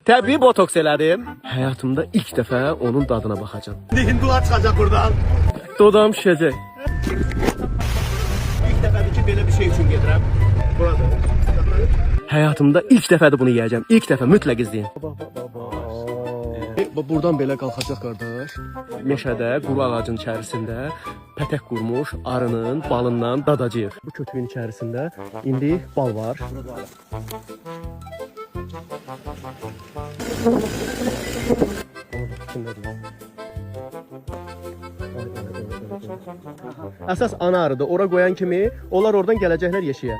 Təbii botoks elədim. Həyatımda ilk dəfə onun dadına baxacağam. Hindular çıxacaq buradan. Dodam şişəcək. İlk dəfədir ki, belə bir şey üçün gedirəm. Burada. Həyatımda ilk dəfədir bunu yeyəcəm. İlk dəfə mütləq izləyin. Buradan belə qalxacaq qardaş. Meşədə, quru ağacın içərisində pətək qurmuş arının balından dadacağıq. Bu kötüyün içərisində indi bal var. Əsas ana arıdır. Ora qoyan kimi onlar oradan gələcəklər yeşiyə.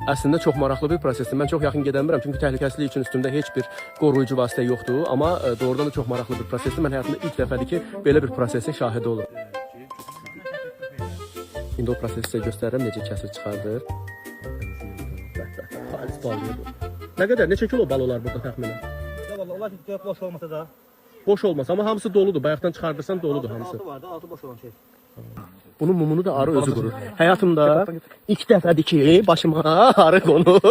Əslində çox maraqlı bir prosesdir. Mən çox yaxın gedə bilmirəm çünki təhlükəsizlik üçün üstümdə heç bir qoruyucu vasitə yoxdur. Amma doğrudan da çox maraqlı bir prosesdir. Mən həyatımda ilk dəfədir ki, belə bir prosesin şahidi olurum. İndi o prosesi sizə göstərirəm, necə kəsir çıxardır. Xalis bal yedir. Nə qədər, neçə kilo bal olar burada təxminən? Olar ki, boş olmasa da. Boş olmaz, amma hamısı doludur. Bayaqdan çıxardırsan doludur hamısı. Altı var da, altı boş olan şey. Bunun mumunu da arı özü qurur. Həyatımda ilk dəfədir ki, başıma arı qonur.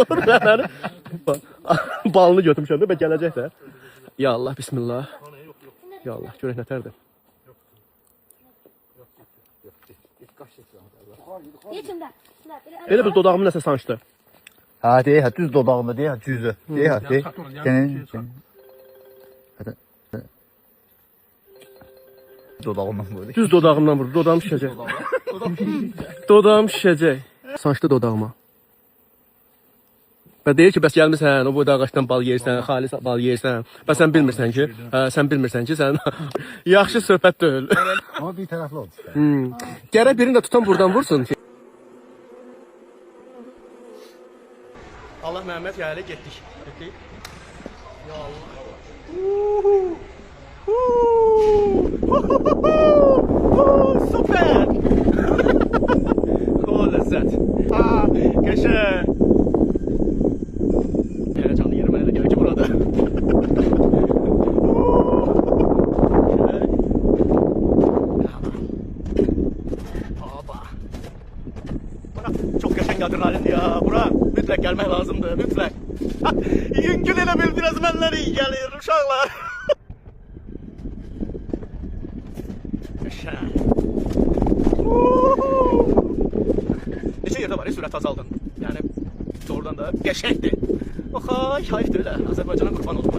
Balını götürmüşəm də, gələcək də. Ya Allah, bismillah. Ya Allah, görək nətərdir. Elə bir dodağımın nəsə sancdı. Ha deyək, ha düz dodağında deyək, ha düzü. Deyək, ha deyək. Dodağından vurdu. Düz dodağımdan vurdu, dodağım şişəcək. Dodağım şişəcək. Sancdı dodağıma. Və deyir ki, bəs gəlmirsən, o boyda ağaçdan bal yeyirsən, xalis bal yeyirsən. Bəs sən bilmirsən ki, sən yaxşı söhbət deyil. Amma bir tərəfli oldu. Gərək birini də tutan buradan vursun ki. Allah Məhəmməd yayla getdik. Ya Allah. Süper. O ləzzət. Qəşəng. Həyəcanlı yerim mənə də gəlir ki burada. Baba. Bura çox qəşəng adrenalin ya. Bura mütləq gəlmək lazımdır, mütləq. Yüngül elə bil biraz mənləri iyi gəlir uşaqlar. Qəşəng. Neçə yerdə var, sürət azaldın. Yəni doğrudan da qəşəngdir. Oxay, hayıfdır elə. Azərbaycana qurban olma.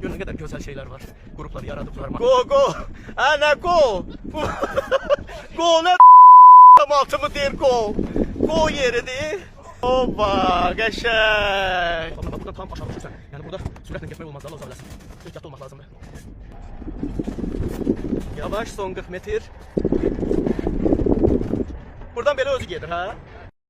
Gör nə qədər gözəl şeylər var. Qruplar yaradıblar. Go, go. Ana go. Go nə altımı deyir go. Go yeridir. Oba, qəşəng. Buradan tam aşağı düşürsən. Yəni burada sürətlə getmək olmaz, Allah biləsin. Ehtiyatlı olmaq lazımdır. Yavaş, son 40 metr. Buradan belə özü gedir, hə?